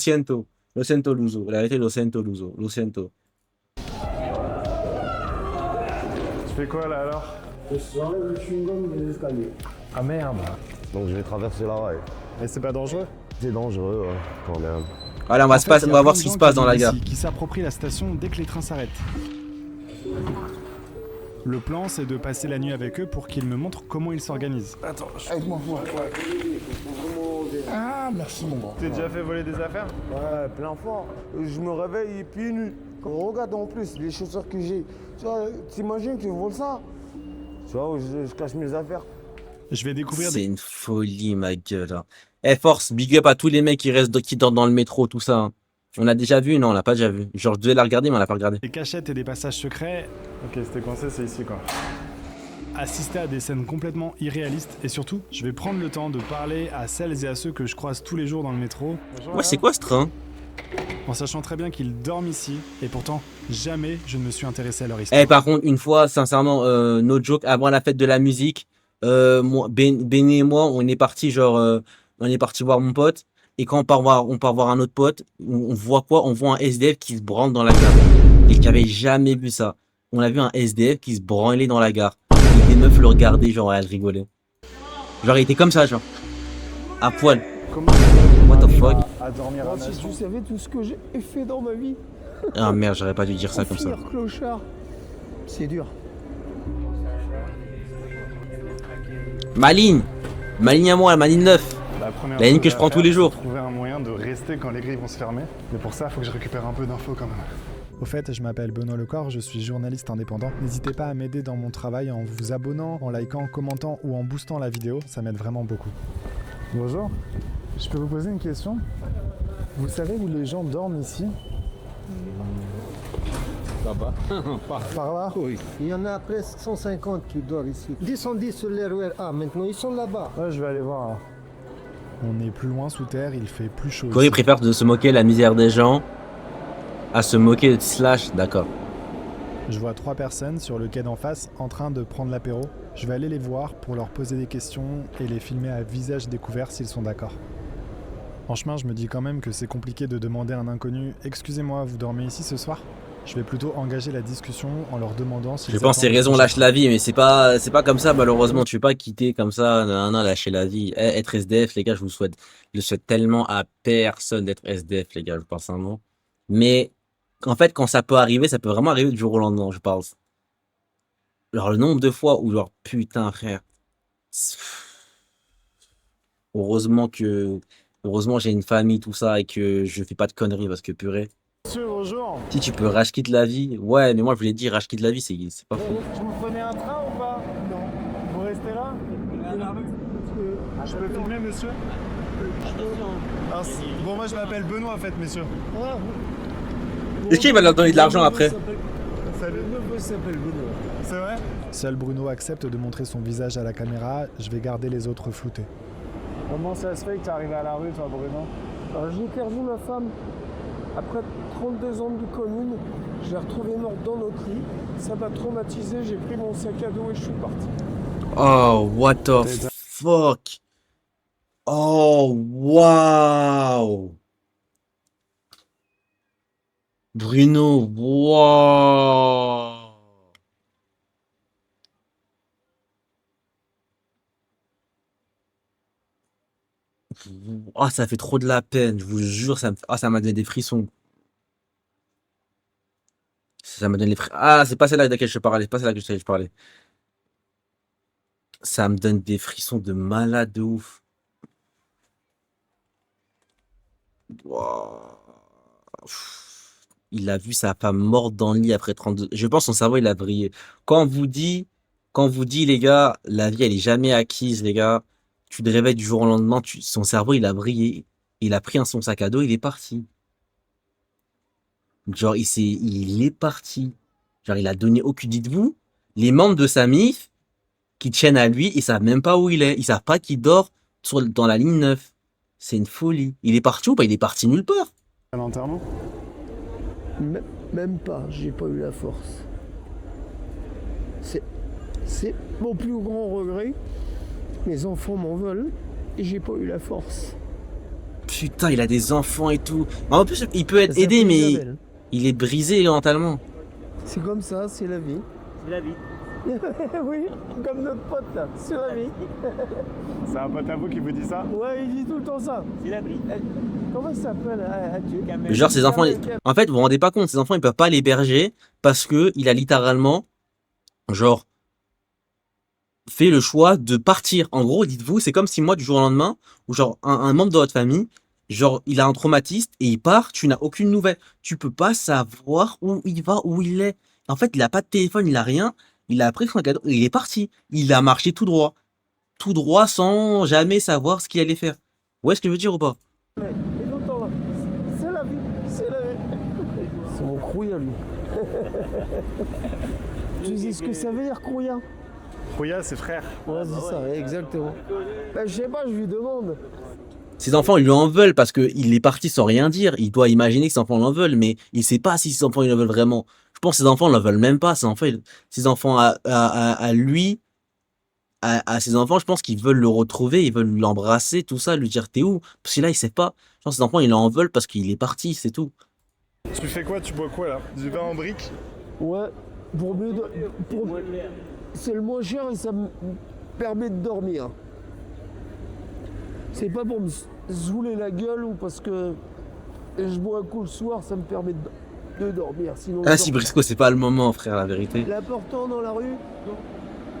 siento. Lo siento, Luso. La vérité, lo siento, Luso. Lo siento. Tu fais quoi là alors? J'enlève le chewing-gum des escaliers. Ah merde. Donc je vais traverser la rail. Et c'est pas dangereux? C'est dangereux, ouais, quand même. Voilà, En fait, on va voir ce qui se passe dans la gare. Qui s'approprient la station dès que les trains s'arrêtent. Le plan, c'est de passer la nuit avec eux pour qu'ils me montrent comment ils s'organisent. Avec moi, Ah, merci mon grand. T'es déjà fait voler des affaires? Ouais, plein fort. Je me réveille pieds nus. Regarde en plus les chaussures que j'ai. Tu vois, t'imagines que je vole ça? Tu vois, je cache mes affaires. Je vais découvrir C'est une folie, ma gueule. Hein. Eh, force, big up à tous les mecs qui dorment dans le métro, tout ça. Hein. On a déjà vu? Non, on l'a pas déjà vu. Genre, je devais la regarder, mais on l'a pas regardé. des cachettes et des passages secrets, Ok, c'était coincé, c'est ici quoi. assister à des scènes complètement irréalistes et surtout, je vais prendre le temps de parler à celles et à ceux que je croise tous les jours dans le métro, Ouais, c'est quoi ce train? en sachant très bien qu'ils dorment ici, et pourtant, jamais je ne me suis intéressé à leur histoire. Eh, par contre, une fois, sincèrement, no joke, avant la fête de la musique, moi, Béné et moi, on est parti on est parti voir mon pote. Et quand on part voir un autre pote, on voit quoi? On voit un SDF qui se branle dans la gare. Et qui avait jamais vu ça. On a vu un SDF qui se branlait dans la gare. Et des meufs le regardaient, genre, elles rigolaient. Genre, il était comme ça, genre. À poil. Comment What the fuck? à dormir à Oh, si tu savais tout ce que j'ai fait dans ma vie. Ah merde, j'aurais pas dû dire ça comme ça. Finir clochard. C'est dur. Ma ligne à moi, ma ligne 9. La première La ligne chose que je à prends faire, tous les jours. c'est trouver un moyen de rester quand les grilles vont se fermer. Mais pour ça, il faut que je récupère un peu d'infos quand même. Au fait, je m'appelle Benoît Lecor, je suis journaliste indépendant. N'hésitez pas à m'aider dans mon travail en vous abonnant, en likant, commentant ou en boostant la vidéo, ça m'aide vraiment beaucoup. Bonjour, je peux vous poser une question? Vous savez où les gens dorment ici? Là-bas. Par là? Oui. Il y en a presque 150 qui dorment ici. Descendez sur l'RER A, maintenant ils sont là-bas. Ouais, je vais aller voir. On est plus loin sous terre, il fait plus chaud. Corey ici. préfère de se moquer de la misère des gens à se moquer de Slash, d'accord. Je vois 3 personnes sur le quai d'en face en train de prendre l'apéro. Je vais aller les voir pour leur poser des questions et les filmer à visage découvert s'ils sont d'accord. En chemin, je me dis quand même que c'est compliqué de demander à un inconnu « Excusez-moi, vous dormez ici ce soir ?» Je vais plutôt engager la discussion en leur demandant s'ils Je pense que c'est attendent raison que lâche la vie, mais c'est pas comme ça malheureusement. Tu peux pas quitter comme ça, lâcher la vie. Eh, être SDF, les gars, je le souhaite tellement à personne d'être SDF, les gars, je pense sincèrement. Mais en fait, quand ça peut arriver, ça peut vraiment arriver du jour au lendemain, je pense. Genre le nombre de fois où genre putain frère. Heureusement j'ai une famille tout ça et que je fais pas de conneries parce que purée. Monsieur, bonjour. Si tu peux rage quitte la vie, ouais, mais moi je voulais dire rage quitte la vie, c'est pas faux. Vous prenez un train ou pas? Non. Vous restez là? Je peux filmer, monsieur? Ah, bon, moi je m'appelle Benoît en fait, monsieur. Est-ce qu'il va leur donner de l'argent après? Salut. C'est vrai? Seul Bruno accepte de montrer son visage à la caméra, je vais garder les autres floutés. Comment ça se fait que t'es arrivé à la rue, toi, Bruno? Alors, j'ai perdu ma femme. Après 32 ans de commune, je l'ai retrouvée morte dans notre lit. Ça m'a traumatisé, j'ai pris mon sac à dos et je suis parti. Oh, what the fuck? Oh, wow! Bruno, wow! Ah, ça fait trop de la peine, je vous jure, ça m'a donné des frissons. Ça m'a donné des frissons. Ah, c'est pas celle-là de laquelle je parlais, c'est pas celle-là que je parlais. Ça me donne des frissons de malade de ouf. Wow. Il a vu sa femme morte dans le lit après 32. Je pense que son cerveau, il a brillé. Quand on vous dit, les gars, la vie, elle est jamais acquise, les gars. Tu te réveilles du jour au lendemain, son cerveau, il a brillé. Il a pris son sac à dos, il est parti. Genre, il est parti. Genre, il a donné aucune. Dites-vous, les membres de sa MIF qui tiennent à lui, ils savent même pas où il est. Ils savent pas qu'il dort dans la ligne 9. C'est une folie. Il est parti ou pas? Il est parti nulle part. À l'enterrement? Même pas, j'ai pas eu la force. C'est mon plus grand regret. Mes enfants m'en veulent et j'ai pas eu la force. Putain, il a des enfants et tout. En plus, il peut être Ça aidé, s'appelle mais Isabelle. il est brisé mentalement. C'est comme ça, c'est la vie. C'est la vie. Oui, comme notre pote là, c'est la vie. C'est un pote à vous qui vous dit ça? Ouais, il dit tout le temps ça. C'est la vie. Comment il s'appelle? Adieu. Genre, ses enfants, en fait, vous vous rendez pas compte, ses enfants, ils peuvent pas l'héberger parce que il a littéralement, genre, fait le choix de partir. En gros, dites-vous, c'est comme si moi, du jour au lendemain, ou genre, un membre de votre famille, genre, il a un traumatisme et il part, tu n'as aucune nouvelle. Tu peux pas savoir où il va, où il est. En fait, il a pas de téléphone, il a rien. Il a pris son cadeau et il est parti. Il a marché tout droit. Tout droit sans jamais savoir ce qu'il allait faire. Vous voyez ce que je veux dire ou pas? Et tout le temps là. C'est la vie, c'est la vie. C'est mon crouillat lui. Tu sais ce que ça veut dire crouillat? Rouya, c'est frère. Ouais, c'est ça, exactement. Ben, je sais pas, je lui demande. Ses enfants, ils lui en veulent parce qu'il est parti sans rien dire. Il doit imaginer que ses enfants l'en veulent, mais il sait pas si ses enfants, ils le veulent vraiment. Je pense que ses enfants ne le veulent même pas. Ses enfants à lui, à ses enfants, je pense qu'ils veulent le retrouver, ils veulent l'embrasser, tout ça, lui dire t'es où? Parce que là, il sait pas. Je pense que ses enfants, ils en veulent parce qu'il est parti, c'est tout. Tu fais quoi? Tu bois quoi là? Du vin en brique? Ouais, pour mieux c'est le moins cher et ça me permet de dormir. C'est pas pour me saouler la gueule ou parce que je bois un coup le soir, ça me permet de dormir. Sinon, Ah je si, dors. Briscoe, c'est pas le moment, frère, la vérité. L'important dans la rue,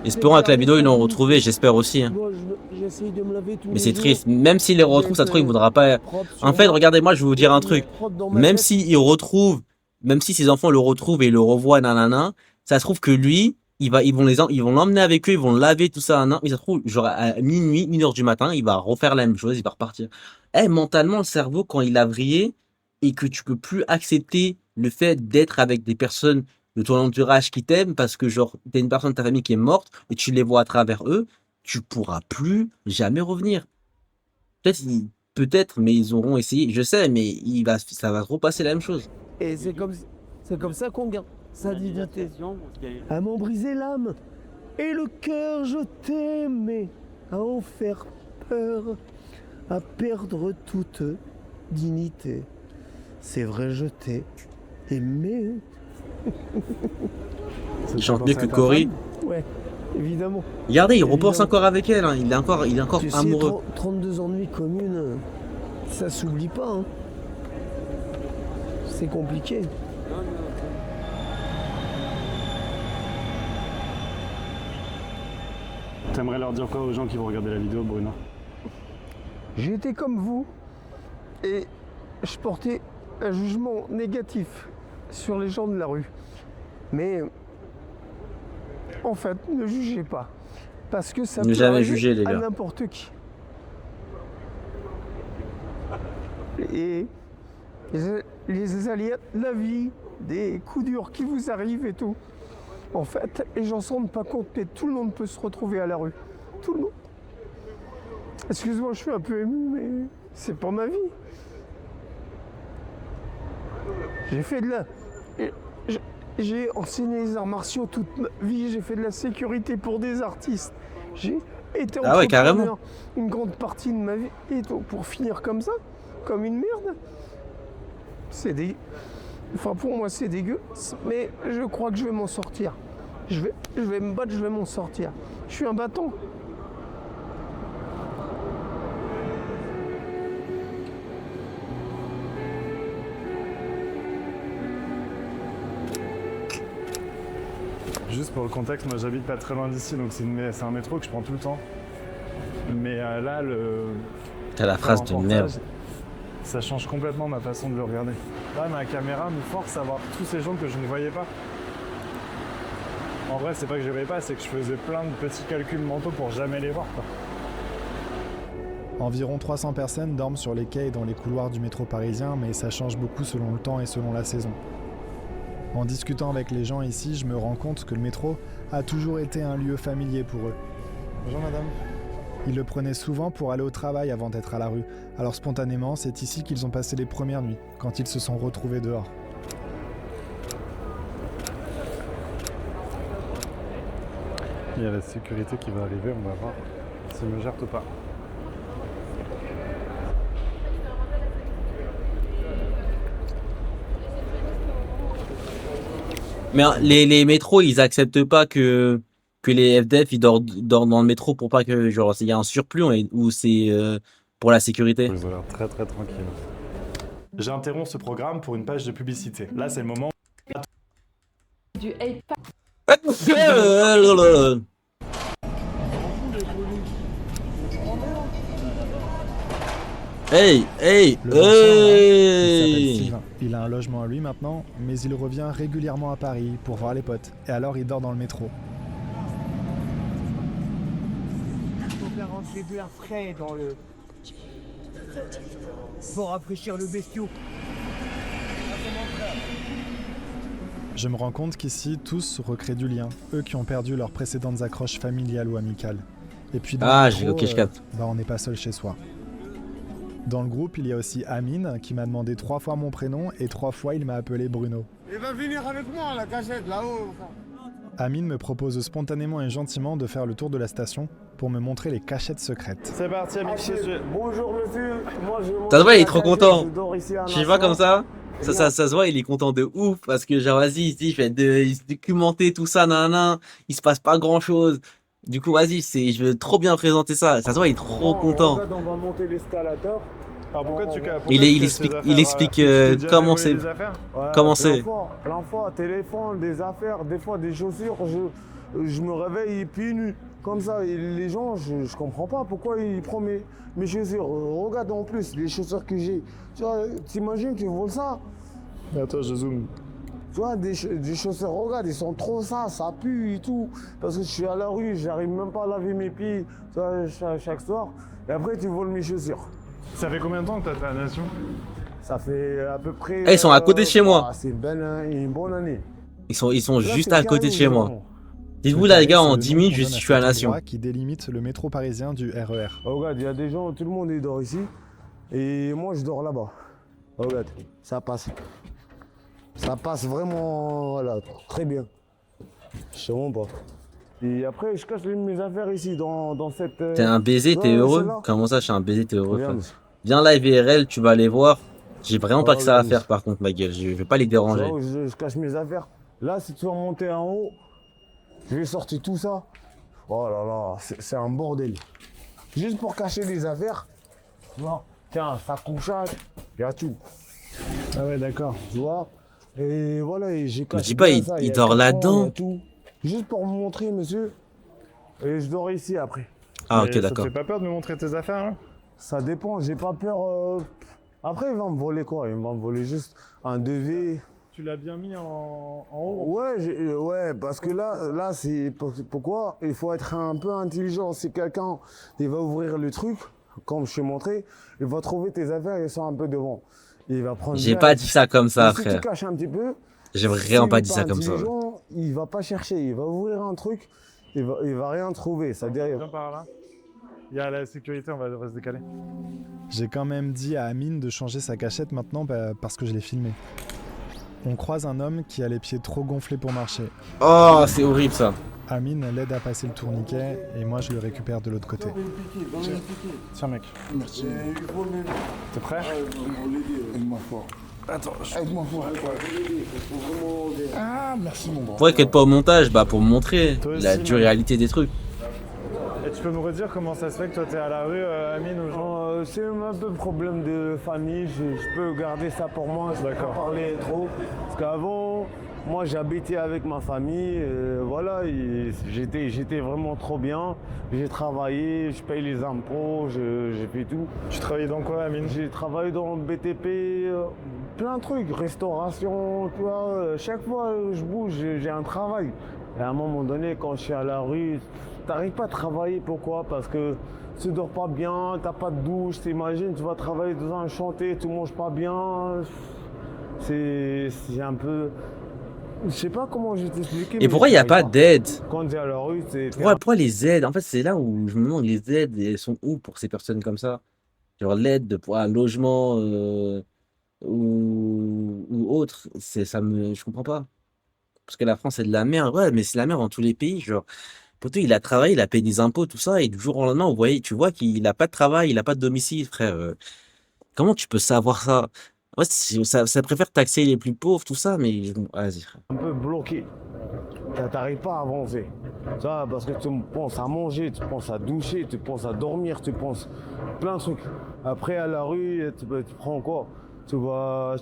Espérons avec la vidéo, ils l'ont retrouvé, j'espère aussi. Hein. moi j'essaye de me laver tous Mais les c'est jours. triste. Même s'il les retrouve, ça se trouve, il voudra pas. Propre sur En fait, moi, regardez, moi, je vais vous dire un truc. propre dans ma Même tête. s'il retrouve, même si ses enfants le retrouvent et le revoient, nanana, ça se trouve que lui, ils vont l'emmener avec eux, ils vont le laver, tout ça, nanana, mais ça se trouve, genre, à minuit, 1h du matin, il va refaire la même chose, il va repartir. Mentalement, le cerveau, quand il a vrillé, et que tu peux plus accepter le fait d'être avec des personnes de ton entourage qui t'aiment, parce que, genre, t'as une personne de ta famille qui est morte, et tu les vois à travers eux, tu pourras plus jamais revenir. Peut-être, mais ils auront essayé, je sais, mais ça va repasser la même chose. Et c'est comme ça qu'on gagne sa dignité. À m'en briser l'âme et le cœur, je t'aimais, à en faire peur, à perdre toute dignité. C'est vrai, je t'ai aimé. Il chante mieux que Cory. Ouais, évidemment. Regardez, il repense Évidemment. encore avec elle, hein. Il est encore Tu sais, amoureux. 32 ennuis communes, ça s'oublie pas. Hein. C'est compliqué. T'aimerais leur dire quoi aux gens qui vont regarder la vidéo, Bruno? J'ai été comme vous et je portais un jugement négatif sur les gens de la rue. Mais en fait, ne jugez pas. Parce que ça Ne peut jamais arriver juger, les à gars. n'importe qui. Et les aléas de la vie, des coups durs qui vous arrivent et tout. En fait, les gens s'en rendent pas compte, mais tout le monde peut se retrouver à la rue. Tout le monde. Excuse-moi, je suis un peu ému, mais c'est pour ma vie. J'ai fait de la... J'ai enseigné les arts martiaux toute ma vie, j'ai fait de la sécurité pour des artistes. J'ai été Ah ouais, carrément. entrepreneur une grande partie de ma vie. Et donc, pour finir comme ça, comme une merde, c'est dégueu. Enfin, pour moi, c'est dégueu, mais je crois que je vais m'en sortir. Je vais me battre, je vais m'en sortir. Je suis un battant. Juste pour le contexte, moi j'habite pas très loin d'ici, donc c'est un métro que je prends tout le temps. Mais là, T'as la phrase de merde. ça change complètement ma façon de le regarder. Là, ma caméra me force à voir tous ces gens que je ne voyais pas. En vrai, c'est pas que je les voyais pas, c'est que je faisais plein de petits calculs mentaux pour jamais les voir, quoi. Environ 300 personnes dorment sur les quais et dans les couloirs du métro parisien, mais ça change beaucoup selon le temps et selon la saison. En discutant avec les gens ici, je me rends compte que le métro a toujours été un lieu familier pour eux. Bonjour madame. Ils le prenaient souvent pour aller au travail avant d'être à la rue, alors spontanément, c'est ici qu'ils ont passé les premières nuits, quand ils se sont retrouvés dehors. Il y a la sécurité qui va arriver, on va voir s'ils me gèrent ou pas. Mais les métros, ils acceptent pas que les FDF ils dorment dans le métro pour pas que genre il y a un surplus ou c'est pour la sécurité. Ils ont l'air très très tranquille. J'interromps ce programme pour une page de publicité. Là, c'est le moment. Du hate pack. Hey, hey, Le Vincent, là, il s'appelle hey. Sylvain. Il a un logement à lui maintenant, mais il revient régulièrement à Paris pour voir les potes. Et alors il dort dans le métro. Faut faire rentrer de l'air frais dans le. Pour rafraîchir le bestiau. Je me rends compte qu'ici, tous recréent du lien. Eux qui ont perdu leurs précédentes accroches familiales ou amicales. Et puis dans Ah, le métro, ok, je capte. on n'est pas seul chez soi. Dans le groupe, il y a aussi Amine qui m'a demandé 3 fois mon prénom et 3 fois il m'a appelé Bruno. Il va venir avec moi à la cachette là-haut. Amine me propose spontanément et gentiment de faire le tour de la station pour me montrer les cachettes secrètes. C'est parti, amic monsieur. Bonjour monsieur, moi je. Ça se voit, il est trop content. Je dors ici à Je sais pas Nassau. comme ça. Ça se voit, il est content de ouf parce que genre vas-y, il fait il se documenter tout ça, nanana, il se passe pas grand chose. Du coup, vas-y, je veux trop bien présenter ça. Ça se voit, il est trop content. Regarde, on va monter l'escalator. Alors pourquoi tu Il explique comment c'est. Ouais, Comment c'est plein fois, téléphone, des affaires, des fois des chaussures. Je me réveille pieds nus. Comme ça, et les gens, je comprends pas pourquoi ils prennent mes chaussures. Regarde en plus les chaussures que j'ai. Tu vois, t'imagines qu'ils volent ça? Attends, je zoome. Tu vois, des chaussures, regarde, ils sont trop ça pue et tout. Parce que je suis à la rue, j'arrive même pas à laver mes pieds, tu vois, chaque soir. Et après, tu voles mes chaussures. Ça fait combien de temps que t'as ta nation? Ça fait à peu près. Eh, ils sont à côté de chez moi. C'est une bonne année. Ils sont Là, juste c'est à côté de chez moi. carrément. Dites-vous Le là, carré, les gars, c'est en le 10 nom minutes, qu'on je donne à suis à cet la Nation. endroit qui délimite le métro parisien du RER. Regarde, il y a des gens, tout le monde est dort ici. Et moi, je dors là-bas. Regarde, ça passe. Ça passe vraiment, voilà, très bien. Je sais vraiment pas. Et après, je cache mes affaires ici, dans cette. T'es un baiser, t'es Ouais, heureux? celle-là. Comment ça, je suis un baiser, t'es heureux? Regarde. frère Viens live IRL, tu vas aller voir. J'ai vraiment pas Oh, que ça à regarde. faire par contre, ma gueule. Je vais pas les Tu vois, déranger. je cache mes affaires. Là, si tu vas monter en haut, je vais sortir tout ça. Oh là là, c'est un bordel. Juste pour cacher les affaires. Tu vois, tiens, ça couchage, il y a tout. Ah ouais, d'accord. Tu vois. Et voilà, et j'ai caché dis pas, bien il- ça. il y a dort carton, là-dedans. il y a tout. Juste pour vous montrer, monsieur. Et je dors ici après. Ah, Mais ok, ça te d'accord. fait pas peur de me montrer tes affaires là? Ça dépend, j'ai pas peur. Après, il va me voler quoi? Il va me voler juste un devis. Tu l'as bien mis en haut? Ouais, ouais, parce que là c'est pourquoi il faut être un peu intelligent. Si quelqu'un il va ouvrir le truc, comme je t'ai montré, il va trouver tes affaires, ils sont un peu devant. Il va prendre. J'ai bien- pas dit ça comme ça, Si tu frère. caches un petit peu, J'ai vraiment s'il pas est dit ça comme ça. intelligent, il va pas chercher, il va ouvrir un truc, il va rien trouver. C'est-à-dire, Viens par là. Il y a la sécurité, on va se décaler. J'ai quand même dit à Amine de changer sa cachette maintenant parce que je l'ai filmé. On croise un homme qui a les pieds trop gonflés pour marcher. Oh, c'est horrible ça. Amine l'aide à passer le tourniquet et moi je le récupère de l'autre côté. Tiens mec. Merci. T'es prêt? Aide-moi fort. Attends, Aide-moi fort. Ah, merci mon grand. Pourquoi qu'être pas au montage? Bah, pour montrer Toi aussi, la dure man. réalité des trucs. Et tu peux me redire comment ça se fait que toi t'es à la rue, Amine ou genre? c'est un peu problème de famille, je peux garder ça pour moi, je peux pas parler trop. Parce qu'avant, moi j'habitais avec ma famille, voilà, et j'étais vraiment trop bien. J'ai travaillé, je paye les impôts, j'ai fait tout. Tu travaillais dans quoi, Amine? J'ai travaillé dans le BTP, plein de trucs, restauration, tu vois. Chaque fois je bouge, j'ai un travail. Et à un moment donné, quand je suis à la rue, t'arrives pas à travailler. Pourquoi? Parce que tu dors pas bien, t'as pas de douche, t'imagines, tu vas travailler dans un chantier, tu manges pas bien. C'est un peu... Je sais pas comment je vais t'expliquer. Et mais pourquoi il n'y a j'arrive pas d'aide? Quand tu es à la rue, c'est... Pourquoi les aides? En fait, c'est là où je me demande les aides, elles sont où pour ces personnes comme ça? Genre l'aide pour un logement ou autre, je comprends pas. Parce que la France, c'est de la merde. Ouais, mais c'est la merde dans tous les pays. Genre, pourtant, il a travaillé, il a payé des impôts, tout ça, et du jour au lendemain, tu vois qu'il a pas de travail, il a pas de domicile, frère. Comment tu peux savoir ça? Ouais, ça préfère taxer les plus pauvres, tout ça, mais vas-y. Un peu bloqué. T'arrives pas à avancer. Ça, parce que tu penses à manger, tu penses à doucher, tu penses à dormir, tu penses plein de trucs. Après, à la rue, tu prends quoi? Tu vas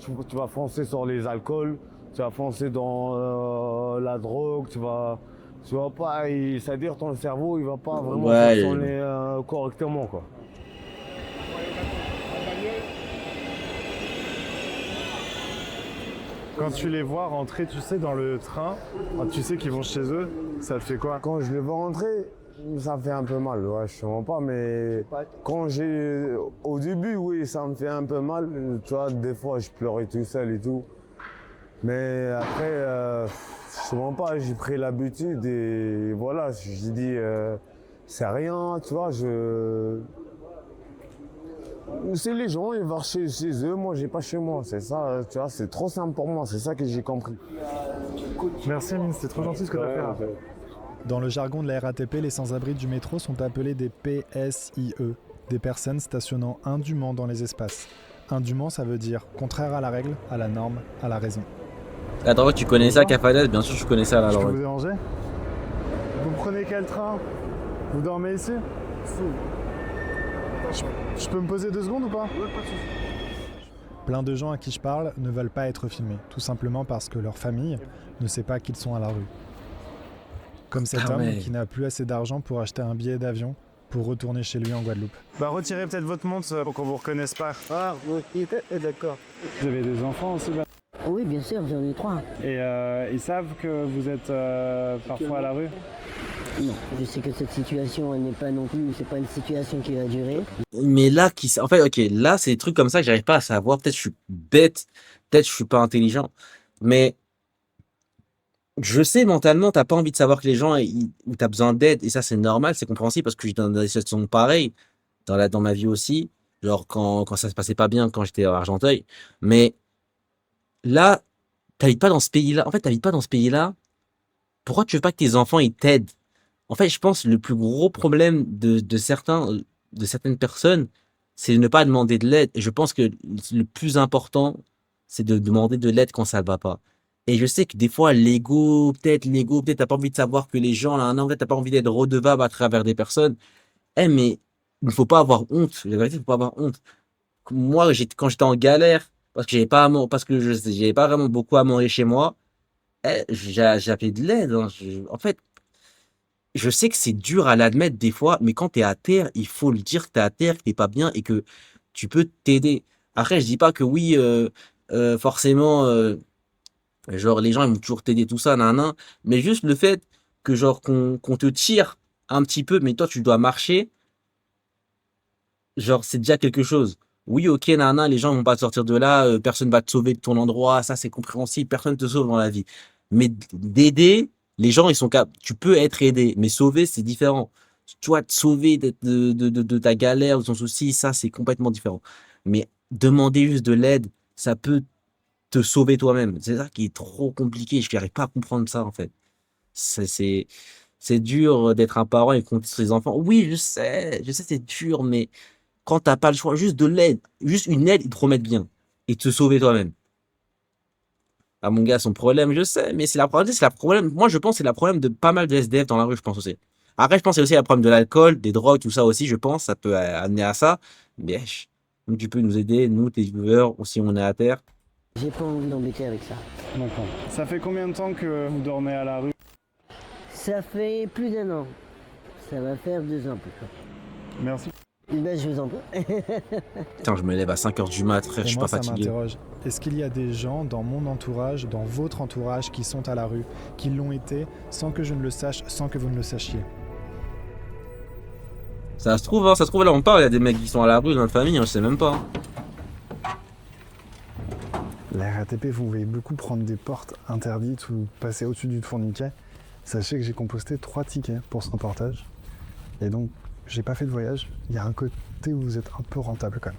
foncer sur les alcools, tu vas foncer dans la drogue, tu vas pas, c'est-à-dire ton cerveau, il va pas vraiment Ouais. fonctionner correctement, quoi. Quand tu les vois rentrer, tu sais, dans le train, quand tu sais qu'ils vont chez eux, ça te fait quoi? Quand je le vois rentrer, ça me fait un peu mal, ouais, je te mens pas, mais au début, oui, ça me fait un peu mal, tu vois, des fois, je pleurais tout seul et tout. Mais après, je te mens pas, j'ai pris l'habitude et voilà, j'ai dit, c'est rien, tu vois, c'est les gens, ils vont chez eux, moi j'ai pas chez moi, c'est ça, tu vois, c'est trop simple pour moi, c'est ça que j'ai compris. Merci Amine, c'était trop gentil ce que t'as fait là. Dans le jargon de la RATP, les sans-abri du métro sont appelés des PSIE, des personnes stationnant indûment dans les espaces. Indûment, ça veut dire contraire à la règle, à la norme, à la raison. Attends, tu connais ça, Cafades? Bien sûr, je connais ça, là. Je peux Alors, vous déranger? Vous prenez quel train? Vous dormez ici? Je peux me poser 2 secondes ou pas? Plein de gens à qui je parle ne veulent pas être filmés, tout simplement parce que leur famille ne sait pas qu'ils sont à la rue. Comme cet homme qui n'a plus assez d'argent pour acheter un billet d'avion pour retourner chez lui en Guadeloupe. Bah retirez peut-être votre montre pour qu'on vous reconnaisse pas. Ah, oui, d'accord. Vous avez des enfants aussi là? Oui, bien sûr, j'en ai 3. Et ils savent que vous êtes parfois à la rue? Non, je sais que cette situation, elle n'est pas non plus, c'est pas une situation qui va durer. mais là, en fait, ok, là, c'est des trucs comme ça que j'arrive pas à savoir. Peut-être je suis bête, peut-être je suis pas intelligent, mais je sais mentalement, t'as pas envie de savoir que les gens, où t'as besoin d'aide, et ça, c'est normal, c'est compréhensible parce que j'étais dans des situations pareilles dans ma vie aussi, genre quand ça se passait pas bien, quand j'étais à Argenteuil, mais là, t'habites pas dans ce pays-là. En fait, t'habites pas dans ce pays-là. Pourquoi tu veux pas que tes enfants, ils t'aident? En fait, je pense que le plus gros problème de certaines personnes, c'est de ne pas demander de l'aide. Et je pense que le plus important, c'est de demander de l'aide quand ça ne va pas. Et je sais que des fois, l'ego, peut-être, t'as pas envie de savoir que les gens, là, non, peut-être, t'as pas envie d'être redevable à travers des personnes. Mais il ne faut pas avoir honte. La vérité, il ne faut pas avoir honte. Moi, quand j'étais en galère, parce que j'avais pas vraiment beaucoup à manger chez moi, j'avais de l'aide, hein. En fait, je sais que c'est dur à l'admettre des fois, mais quand tu es à terre, il faut le dire que tu es à terre, que tu pas bien et que tu peux t'aider. Après, je dis pas que oui, forcément, genre les gens ils vont toujours t'aider, tout ça, nan, mais juste le fait que genre qu'on te tire un petit peu, mais toi tu dois marcher, genre c'est déjà quelque chose. Oui, ok, nan, les gens vont pas te sortir de là, personne va te sauver de ton endroit, ça c'est compréhensible, personne te sauve dans la vie. Mais d'aider, les gens ils sont capables, tu peux être aidé, mais sauver c'est différent. Tu vois, te sauver de ta galère, de ton souci, ça c'est complètement différent. Mais demander juste de l'aide, ça peut te sauver toi-même. C'est ça qui est trop compliqué. Je n'arrive pas à comprendre ça, en fait. C'est dur d'être un parent et compter sur ses enfants. Oui, je sais, c'est dur, mais quand t'as pas le choix, juste de l'aide, juste une aide, ils te remettent bien et te sauver toi-même. Ah, mon gars, son problème, je sais, mais c'est la problème. Moi, je pense que c'est la problème de pas mal de SDF dans la rue, je pense aussi. Après, je pense que c'est aussi le problème de l'alcool, des drogues, tout ça aussi, je pense, ça peut amener à ça. Mais tu peux nous aider, nous, tes viewers, si on est à terre. J'ai pas envie d'embêter avec ça. D'accord. Ça fait combien de temps que vous dormez à la rue? Ça fait plus d'1 an. Ça va faire 2 ans plus tard. Merci. Ben, je vous en prie. Putain, je me lève à 5h du mat, frère, Et je suis moi, pas ça fatigué. m'interroge. Est-ce qu'il y a des gens dans mon entourage, dans votre entourage, qui sont à la rue, qui l'ont été, sans que je ne le sache, sans que vous ne le sachiez? Ça se trouve, là, on parle, il y a des mecs qui sont à la rue dans notre famille, je sais même pas. La RATP, vous voyez beaucoup prendre des portes interdites ou passer au-dessus du tourniquet. Sachez que j'ai composté 3 tickets pour ce reportage. Et donc, j'ai pas fait de voyage. Il y a un côté où vous êtes un peu rentable quand même.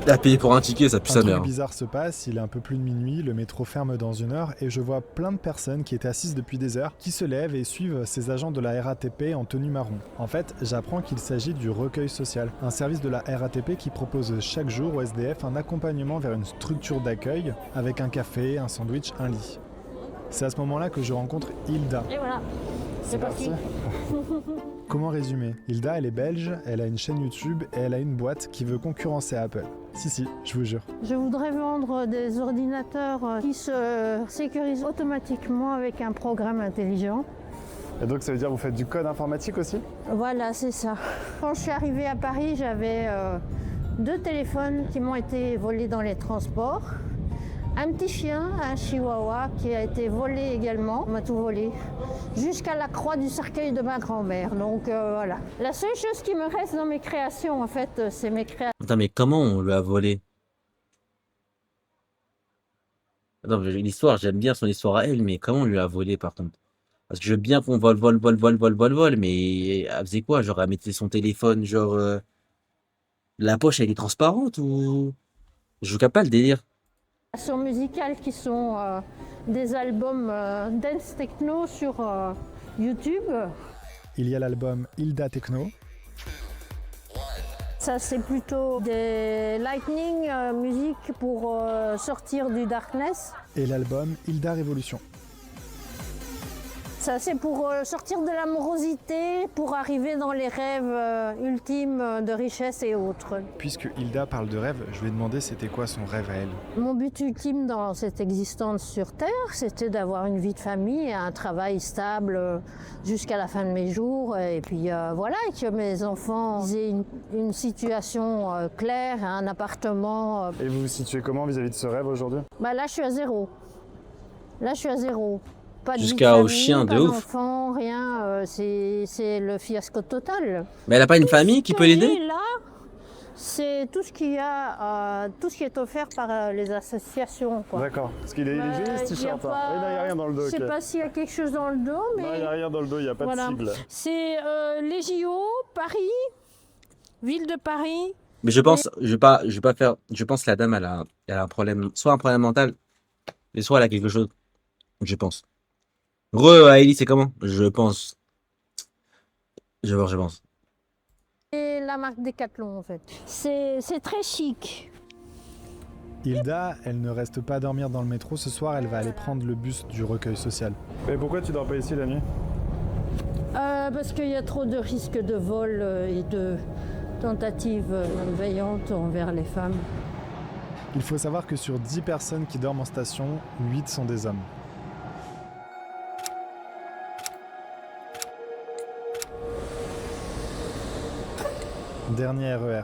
À payer pour un ticket, ça pue Un sa truc mère. bizarre se passe, il est un peu plus de minuit, le métro ferme dans 1 heure et je vois plein de personnes qui étaient assises depuis des heures qui se lèvent et suivent ces agents de la RATP en tenue marron. En fait, j'apprends qu'il s'agit du recueil social, un service de la RATP qui propose chaque jour aux SDF un accompagnement vers une structure d'accueil avec un café, un sandwich, un lit. C'est à ce moment-là que je rencontre Hilda. Et voilà, c'est parti. Comment résumer? Hilda, elle est belge, elle a une chaîne YouTube et elle a une boîte qui veut concurrencer Apple. Si, je vous jure. Je voudrais vendre des ordinateurs qui se sécurisent automatiquement avec un programme intelligent. Et donc ça veut dire que vous faites du code informatique aussi? Voilà, c'est ça. Quand je suis arrivée à Paris, j'avais 2 téléphones qui m'ont été volés dans les transports. Un petit chien, un chihuahua, qui a été volé également. On m'a tout volé. Jusqu'à la croix du cercueil de ma grand-mère. Donc voilà. La seule chose qui me reste dans mes créations, en fait, c'est mes créations. Attends, mais comment on lui a volé? Attends, l'histoire, j'aime bien son histoire à elle, mais comment on lui a volé par contre? Parce que je veux bien qu'on vole, mais elle faisait quoi? Genre, elle mettait son téléphone, genre, la poche, elle est transparente ou... Je capte pas le délire. Musicales qui sont des albums dance techno sur YouTube. Il y a l'album Hilda Techno. Ça, c'est plutôt des lightning musique pour sortir du darkness. Et l'album Hilda Révolution. Ça, c'est pour sortir de l'amorosité, pour arriver dans les rêves ultimes de richesse et autres. Puisque Hilda parle de rêve, je lui ai demandé c'était quoi son rêve à elle. Mon but ultime dans cette existence sur Terre, c'était d'avoir une vie de famille, un travail stable jusqu'à la fin de mes jours. Et puis voilà, et que mes enfants aient une situation claire, un appartement. Et vous vous situez comment vis-à-vis de ce rêve aujourd'hui? Bah là, je suis à zéro. Pas de Jusqu'à vie de au famille, chien, pas de ouf. d'enfant, rien. C'est le fiasco total. Mais elle a pas une famille qui peut l'aider? Et là, c'est tout ce qu'il y a, tout ce qui est offert par les associations, quoi. D'accord. Parce qu'il est, il est joli ce Il y a t-shirt. pas- Il n'y a rien dans le dos. Je sais ok. pas s'il y a quelque chose dans le dos, mais Non, il n'y a rien dans le dos, il n'y a pas voilà. de cible. C'est les JO, Paris, ville de Paris. Mais je pense, je vais pas faire. Je pense que la dame, elle a un problème, soit un problème mental, mais soit elle a quelque chose. Je pense. Aélie, c'est comment? Je pense. Je pense. Et la marque Decathlon, en fait. C'est très chic. Hilda, elle ne reste pas dormir dans le métro. Ce soir, elle va aller prendre le bus du recueil social. Mais pourquoi tu dors pas ici la nuit? Parce qu'il y a trop de risques de vol et de tentatives malveillantes envers les femmes. Il faut savoir que sur 10 personnes qui dorment en station, 8 sont des hommes. Dernier RER.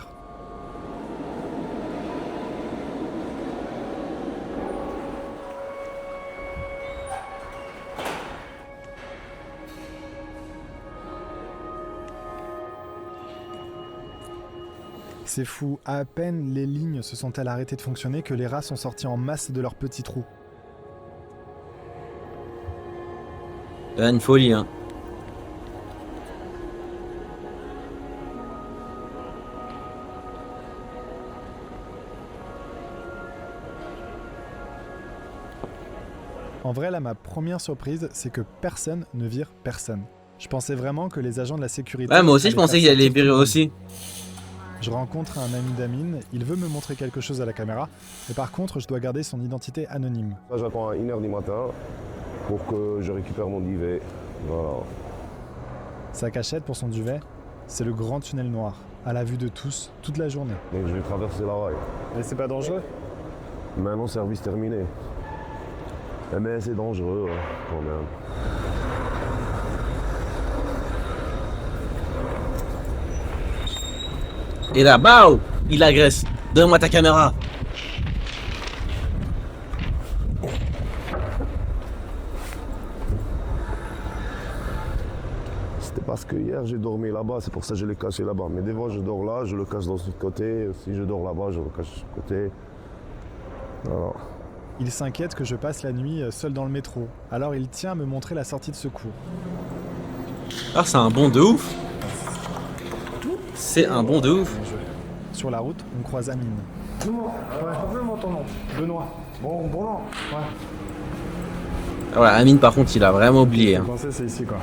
C'est fou, à peine les lignes se sont-elles arrêtées de fonctionner que les rats sont sortis en masse de leurs petits trous. Une folie, hein. En vrai, là, ma première surprise, c'est que personne ne vire personne. Je pensais vraiment que les agents de la sécurité... Ouais, moi aussi, je allaient pensais faire qu'il allait sortir virer tout le monde. aussi. Je rencontre un ami d'Amine, il veut me montrer quelque chose à la caméra, mais par contre, je dois garder son identité anonyme. Là, j'attends à 1h du matin pour que je récupère mon duvet. Voilà. Sa cachette pour son duvet, c'est le grand tunnel noir, à la vue de tous, toute la journée. Donc je vais traverser la rail. Mais c'est pas dangereux? Maintenant, service terminé. Mais c'est dangereux, ouais, quand même. Et là, bao, il agresse. Donne-moi ta caméra. C'était parce que hier j'ai dormi là-bas, c'est pour ça que je l'ai caché là-bas. Mais des fois je dors là, je le cache dans ce côté. Si je dors là-bas, je le cache de ce côté. Voilà. Il s'inquiète que je passe la nuit seul dans le métro, alors il tient à me montrer la sortie de secours. Ah, c'est un bon de ouf. C'est un bon de ouf. Sur la route, on croise Amine. Dis-moi, rappelle-moi ton nom. Benoît. Bon nom. Ouais. Voilà, Amine, par contre, il a vraiment oublié. Je Hein. pensais c'est ici quoi.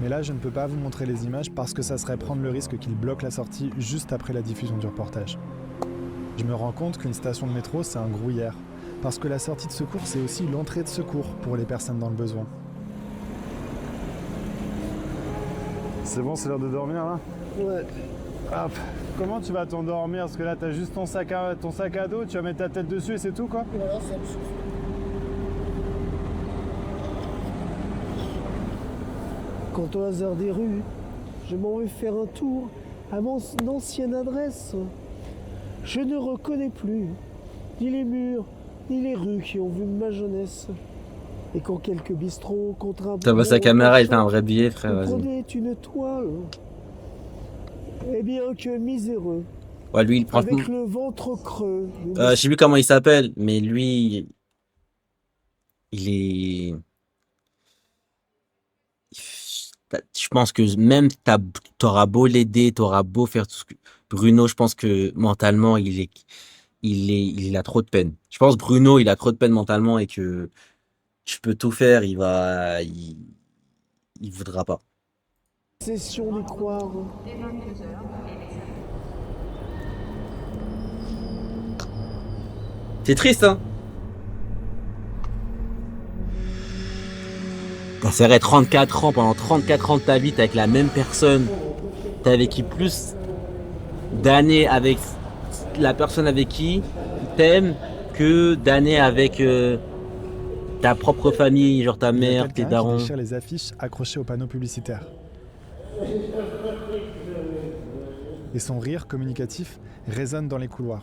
Mais là, je ne peux pas vous montrer les images parce que ça serait prendre le risque qu'il bloque la sortie juste après la diffusion du reportage. Je me rends compte qu'une station de métro, c'est un grouillère. Parce que la sortie de secours, c'est aussi l'entrée de secours pour les personnes dans le besoin. C'est bon, c'est l'heure de dormir là. Ouais. Hop. Comment tu vas t'endormir? Parce que là, t'as juste ton sac à dos, tu vas mettre ta tête dessus et c'est tout quoi. Voilà, ça me souffle. Quant au hasard des rues, je m'en vais faire un tour à mon ancienne adresse. Je ne reconnais plus ni les murs, ni les rues qui ont vu ma jeunesse. Et quand quelques bistrots contre un Ça va, sa caméra, il fait un vrai billet, frère, vas-y. prenait une toile. Eh bien que miséreux, Ouais, lui, franchement, avec le ventre creux. je sais plus comment il s'appelle, mais lui, il est... Je pense que même t'auras beau l'aider, t'auras beau faire tout ce que... Bruno, je pense que mentalement, il a trop de peine. Je pense Bruno, il a trop de peine mentalement et que tu peux tout faire, il voudra pas. Session d'y croire. C'est triste, hein? T'as serré 34 ans, pendant 34 ans de ta vie, t'es avec la même personne. T'as vécu plus d'années avec la personne avec qui t'aimes que d'années avec ta propre famille, genre ta Il y a mère, tes quelqu'un qui darons. déchire les affiches accrochées aux panneaux publicitaires. Et son rire communicatif résonne dans les couloirs.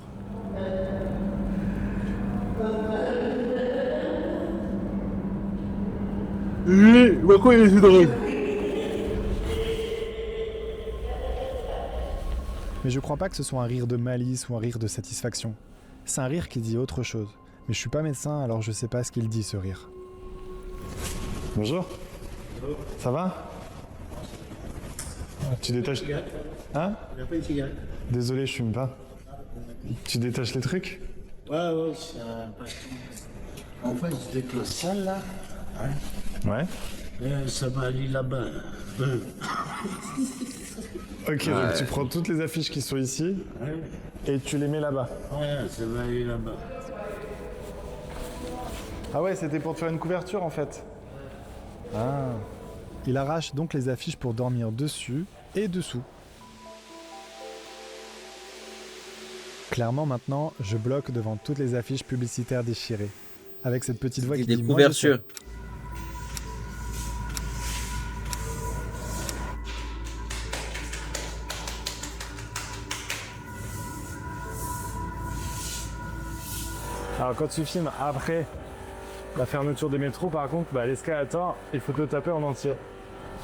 Mais je crois pas que ce soit un rire de malice ou un rire de satisfaction. C'est un rire qui dit autre chose. Mais je suis pas médecin, alors je sais pas ce qu'il dit, ce rire. Bonjour. Ça va? Tu détaches. Hein? Désolé, je fume pas. Tu détaches les trucs? Ouais, en fait, c'est que ça là, Ouais. ça va aller là-bas. Ok, donc tu prends toutes les affiches qui sont ici et tu les mets là-bas. Ouais, ça va aller là-bas. Ah ouais, c'était pour te faire une couverture en fait. Ah. Il arrache donc les affiches pour dormir dessus et dessous. Clairement maintenant, je bloque devant toutes les affiches publicitaires déchirées. Avec cette petite voix qui Des dit « Moi, je sais ». couvertures. Alors quand tu filmes après la fermeture des métros, par contre, l'escalator, il faut te le taper en entier.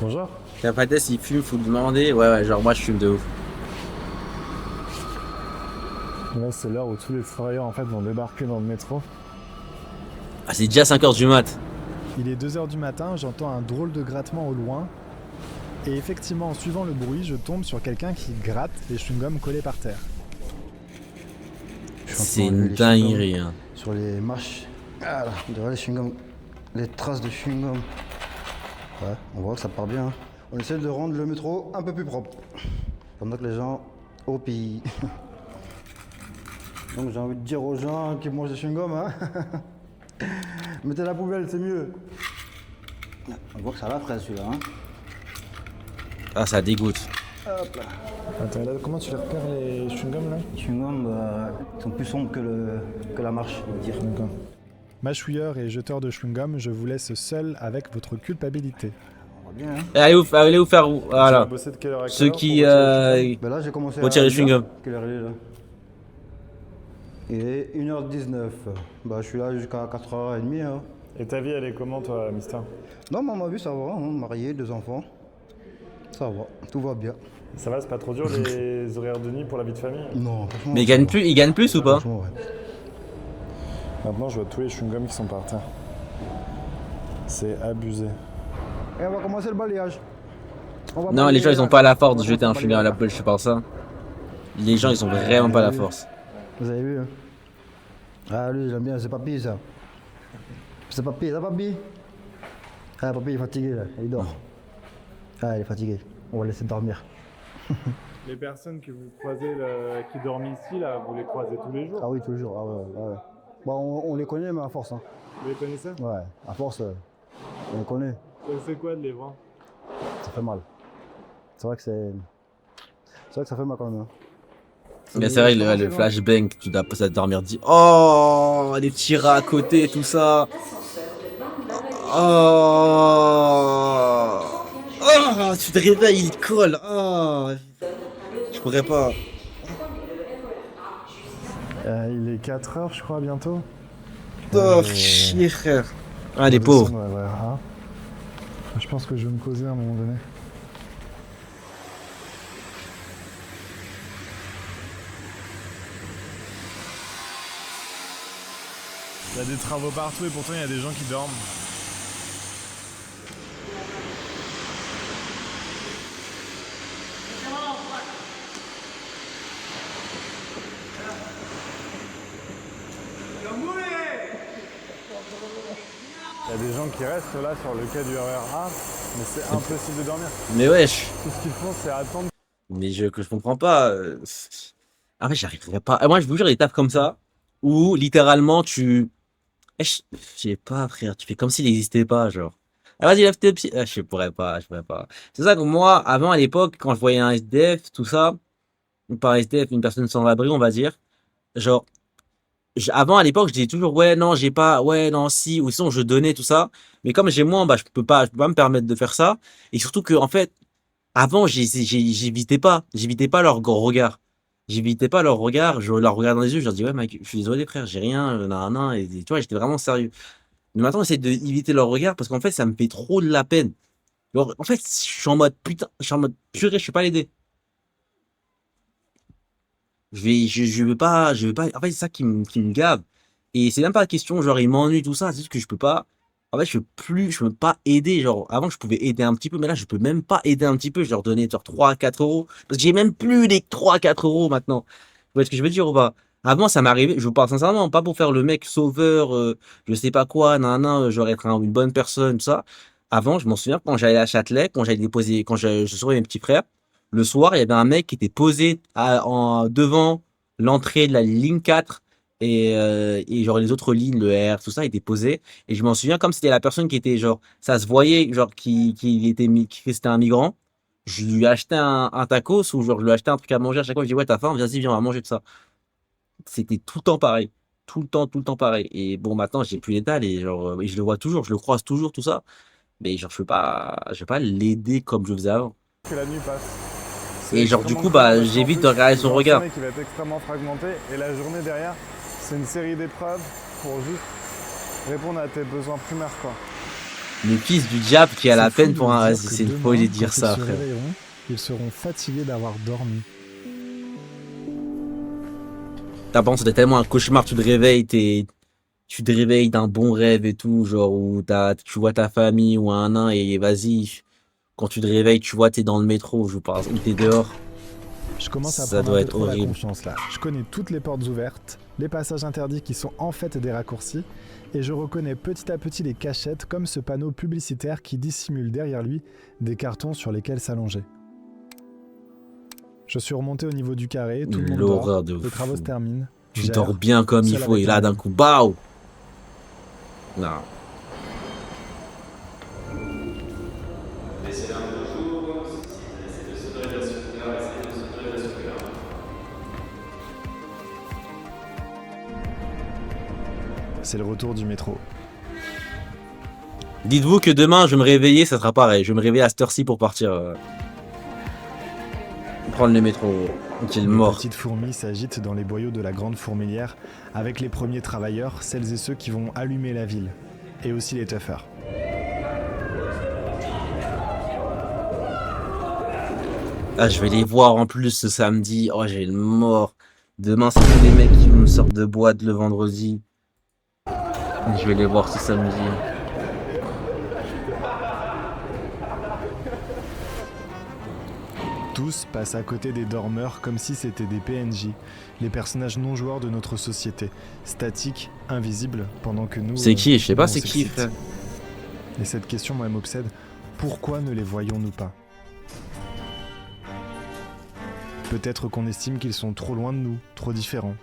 Bonjour. T'as pas test, il fume, faut lui demander. Ouais, genre moi je fume de ouf. Là, c'est l'heure où tous les travailleurs en fait vont débarquer dans le métro. Ah, c'est déjà 5h du mat. Il est 2h du matin, j'entends un drôle de grattement au loin. Et effectivement, en suivant le bruit, je tombe sur quelqu'un qui gratte les chewing-gums collés par terre. C'est une dinguerie. Hein. Sur les marches, voilà, derrière les chewing-gums, les traces de chewing-gum. Ouais, on voit que ça part bien. Hein. On essaie de rendre le métro un peu plus propre. Pendant que les gens opient. Donc j'ai envie de dire aux gens qui mangent des chewing-gums, hein. Mettez la poubelle, c'est mieux. On voit que ça va après celui-là. Hein. Ah, ça dégoûte. Hop là. Attends, là, comment tu les repères les chewing-gums là? Les chewing-gums sont plus sombres que la marche, on va dire. D'accord. Mâchouilleur et jeteur de chewing-gum, je vous laisse seul avec votre culpabilité. On va bien, hein. Allez vous faire. Tu vas Voilà. bosser de quelle heure à quelle Ceux heure qui. pour retirer Ben là, j'ai commencé Retirer à les chewing-gums. Quelle heure il est là? Il est 1h19. Bah, je suis là jusqu'à 4h30. Hein. les chewing-gums? Et ta vie, elle est comment toi, Mister? Non, mais à ma vie, ça va. Hein. Marié, 2 enfants. Ça va, tout va bien. Ça va, c'est pas trop dur les horaires de nuit pour la vie de famille? Non, franchement. Mais il gagne plus ou pas? Franchement, ouais. Maintenant, je vois tous les chewing-gums qui sont par terre. C'est abusé. Et on va commencer le balayage. Non, les gens ils ont pas la force de jeter un chewing-gum à la poêle, je sais pas ça. Les gens ils ont vraiment pas la force. Vous avez vu, hein? Ah, lui, j'aime bien, c'est papy, ça. C'est papy, ça, papy? Ah, papy, il est fatigué, là. Il dort. Ah, il est fatigué. On va le laisser dormir. Les personnes que vous croisez, qui dorment ici, là, vous les croisez tous les jours? Ah oui, tous les jours. Ah ouais, ouais. Bon, on les connaît, mais à force, hein. Vous les connaissez? Ouais, à force, on les connaît. Ça vous fait quoi de les voir? Ça fait mal. C'est vrai que ça fait mal quand même, hein. Mais c'est vrai, le flashbang, tu dois pas dormir, dit oh, les petits rats à côté, tout ça. Oh, oh, tu te réveilles, il te colle. Oh, je pourrais pas. Il est 4h, je crois, bientôt. Oh, chier, frère. Ah, les On pauvres. descend, ouais, hein. Je pense que je vais me poser à un moment donné. Il y a des travaux partout et pourtant il y a des gens qui dorment. Il y a des gens qui restent là sur le quai du RER A, mais c'est impossible de dormir. Mais wesh. Tout ce qu'ils font, c'est attendre. Mais je comprends pas. En fait, j'arriverais pas. Moi, je vous jure, des tafs comme ça, où littéralement tu. Je sais pas, frère, tu fais comme s'il n'existait pas, genre. Ah, vas-y, lève tes pieds. Ah, je pourrais pas. C'est ça que moi, avant, à l'époque, quand je voyais un SDF, tout ça, ou par SDF, une personne sans abri, on va dire, genre, avant, à l'époque, je disais toujours, ouais, non, j'ai pas, ouais, non, si, ou sinon, je donnais tout ça. Mais comme j'ai moins, bah, je peux pas me permettre de faire ça. Et surtout que, en fait, avant, j'évitais pas leur regard. J'évitais pas leur regard, je leur regarde dans les yeux, je leur dis, ouais, mec, je suis désolé, frère, j'ai rien, nan, et tu vois, j'étais vraiment sérieux. Mais maintenant, j'essaie d'éviter leur regard parce qu'en fait, ça me fait trop de la peine. Genre, en fait, je suis en mode, putain, je suis en mode, purée, je vais pas l'aider. Je veux pas, en fait, c'est ça qui me gave. Et c'est même pas la question, genre, il m'ennuie, tout ça, c'est juste que je peux pas, en fait, je peux pas aider, genre, avant, je pouvais aider un petit peu, mais là, je peux même pas aider un petit peu, je leur donnais, genre, 3 à 4 euros, parce que j'ai même plus les 3 à 4 euros maintenant. Vous voyez ce que je veux dire ou pas? Avant, ça m'arrivait, je vous parle sincèrement, pas pour faire le mec sauveur, je sais pas quoi, genre être une bonne personne, tout ça. Avant, je m'en souviens, quand j'allais à Châtelet, quand j'allais déposer, quand je surveillais mes petits frères, le soir, il y avait un mec qui était posé devant l'entrée de la ligne 4 et genre les autres lignes, le R, tout ça, était posé. Et je m'en souviens comme c'était la personne qui était genre, ça se voyait, genre, que c'était un migrant. Je lui achetais un tacos ou genre je lui achetais un truc à manger à chaque fois. Je dis, ouais, t'as faim, vas-y, viens, on va manger de ça. C'était tout le temps pareil. Tout le temps pareil. Et bon, maintenant, j'ai plus l'étal et genre, et je le vois toujours, je le croise toujours, tout ça. Mais genre, je vais pas l'aider comme je faisais avant. Que la nuit passe. Et genre, du coup, bah, j'évite de regarder son regard. Qui va être extrêmement fragmenté et la journée derrière, c'est une série d'épreuves pour juste répondre à tes besoins primaires, quoi. Le fils du diable qui a la peine pour un. C'est C'est une folie de dire ça, frère. Ils seront fatigués d'avoir dormi. T'as pensé, c'était tellement un cauchemar, tu te réveilles d'un bon rêve et tout, genre où tu vois ta famille ou un nain et vas-y, quand tu te réveilles, tu vois, t'es dans le métro, je pense, ou t'es dehors. Je commence à Ça prendre doit un peu être trop la horrible. confiance là. Je connais toutes les portes ouvertes, les passages interdits qui sont en fait des raccourcis, et je reconnais petit à petit les cachettes comme ce panneau publicitaire qui dissimule derrière lui des cartons sur lesquels s'allonger. Je suis remonté au niveau du carré, tout le monde L'horreur dort, de les travaux fou. se terminent. Tu J'erre, dors bien comme il seul faut avec et là d'un moi-même. coup, BAO! Non. C'est le retour du métro. Dites-vous que demain, je vais me réveiller, ça sera pareil. Je vais me réveiller à cette heure-ci pour partir prendre le métro. J'ai le Les mort. petites fourmis s'agitent dans les boyaux de la grande fourmilière avec les premiers travailleurs, celles et ceux qui vont allumer la ville. Et aussi les tuffers. Ah, je vais les voir en plus ce samedi. Oh, j'ai le mort. Demain, c'est tous les mecs qui me sortent de boîte le vendredi. Je vais les voir ce samedi. Tous passent à côté des dormeurs comme si c'était des PNJ, les personnages non joueurs de notre société, statiques, invisibles, pendant que nous... C'est qui? Je sais pas on c'est qui, s'excite. frère. Et cette question, moi, elle m'obsède. Pourquoi ne les voyons-nous pas? Peut-être qu'on estime qu'ils sont trop loin de nous, trop différents.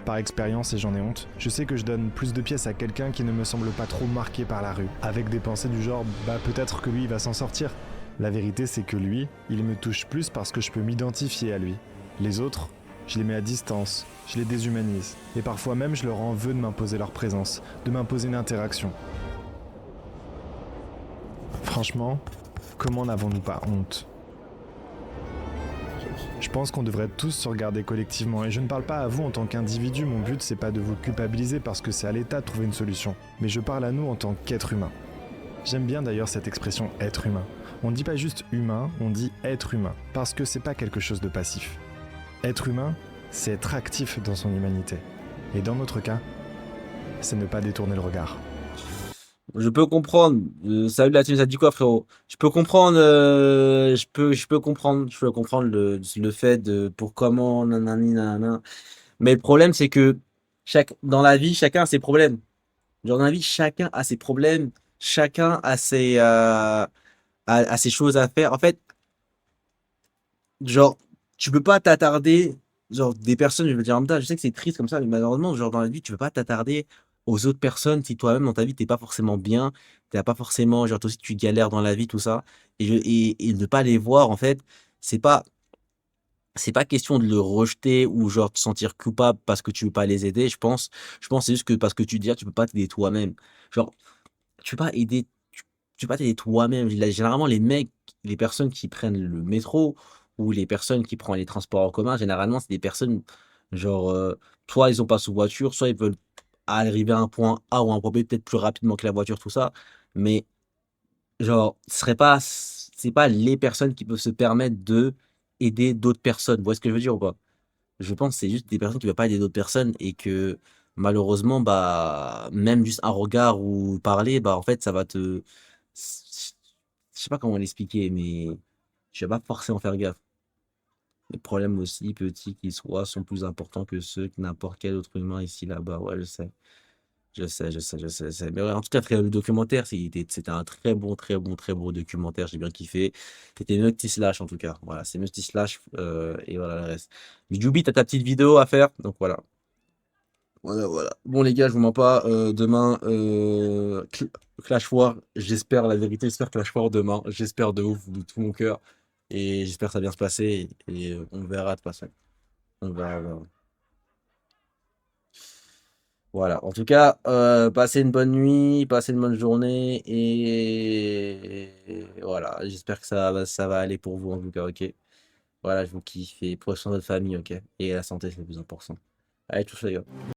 Par expérience, et j'en ai honte, je sais que je donne plus de pièces à quelqu'un qui ne me semble pas trop marqué par la rue, avec des pensées du genre « bah peut-être que lui il va s'en sortir ». La vérité c'est que lui, il me touche plus parce que je peux m'identifier à lui. Les autres, je les mets à distance, je les déshumanise, et parfois même je leur en veux de m'imposer leur présence, de m'imposer une interaction. Franchement, comment n'avons-nous pas honte ? Je pense qu'on devrait tous se regarder collectivement, et je ne parle pas à vous en tant qu'individu, mon but c'est pas de vous culpabiliser parce que c'est à l'État de trouver une solution, mais je parle à nous en tant qu'être humain. J'aime bien d'ailleurs cette expression « être humain ». On ne dit pas juste « humain », on dit « être humain », parce que c'est pas quelque chose de passif. Être humain, c'est être actif dans son humanité. Et dans notre cas, c'est ne pas détourner le regard. Je peux comprendre. Salut la team, ça dit quoi, frérot? Je peux comprendre. Je peux comprendre le fait de pour comment nanani nanana. Mais le problème, c'est que dans la vie, chacun a ses problèmes. Genre dans la vie, chacun a ses problèmes. Chacun a ses choses à faire. En fait, genre, tu peux pas t'attarder. Genre, des personnes, je veux dire, en même temps, je sais que c'est triste comme ça, mais malheureusement, genre, dans la vie, tu peux pas t'attarder aux autres personnes si toi-même, dans ta vie, t'es pas forcément bien, t'as pas forcément, genre, toi aussi, tu galères dans la vie, tout ça. Et ne pas les voir, en fait, c'est pas, c'est pas question de le rejeter ou, genre, te sentir coupable parce que tu veux pas les aider. Je pense, c'est juste que parce que tu dis, ah, tu peux pas t'aider toi-même. Genre, tu peux pas aider, tu peux pas t'aider toi-même. Généralement, les mecs, les personnes qui prennent le métro ou les personnes qui prennent les transports en commun, généralement, c'est des personnes, genre, soit ils ont pas sous voiture, soit ils veulent arriver à un point A ou un point B peut-être plus rapidement que la voiture, tout ça. Mais, genre, c'est pas les personnes qui peuvent se permettre de aider d'autres personnes. Vous voyez ce que je veux dire ou pas? Je pense que c'est juste des personnes qui ne veulent pas aider d'autres personnes et que malheureusement, bah, même juste un regard ou parler, bah, en fait, ça va te. Je sais pas comment l'expliquer, mais je vais pas forcément faire gaffe. Les problèmes aussi petits qu'ils soient sont plus importants que ceux que n'importe quel autre humain ici, là-bas. Ouais, je sais. Je sais. Mais ouais, en tout cas, frère, le documentaire, c'était un très bon documentaire. J'ai bien kiffé. C'était mieux que T-Slash, en tout cas. Voilà, c'est mieux que T-Slash. Et voilà le reste. Mais Jubi, t'as ta petite vidéo à faire. Donc voilà. Voilà. Bon, les gars, je vous mens pas. Demain, Clash War. J'espère, la vérité, j'espère Clash War demain. J'espère de ouf, de tout mon cœur. Et j'espère que ça va bien se passer. Et on verra de toute façon. On verra. Voilà. En tout cas, passez une bonne nuit, passez une bonne journée et voilà. J'espère que ça va aller pour vous en tout cas, ok. Voilà, je vous kiffe et prenez soin de votre famille, ok. Et la santé, c'est le plus important. Allez, tous les gars.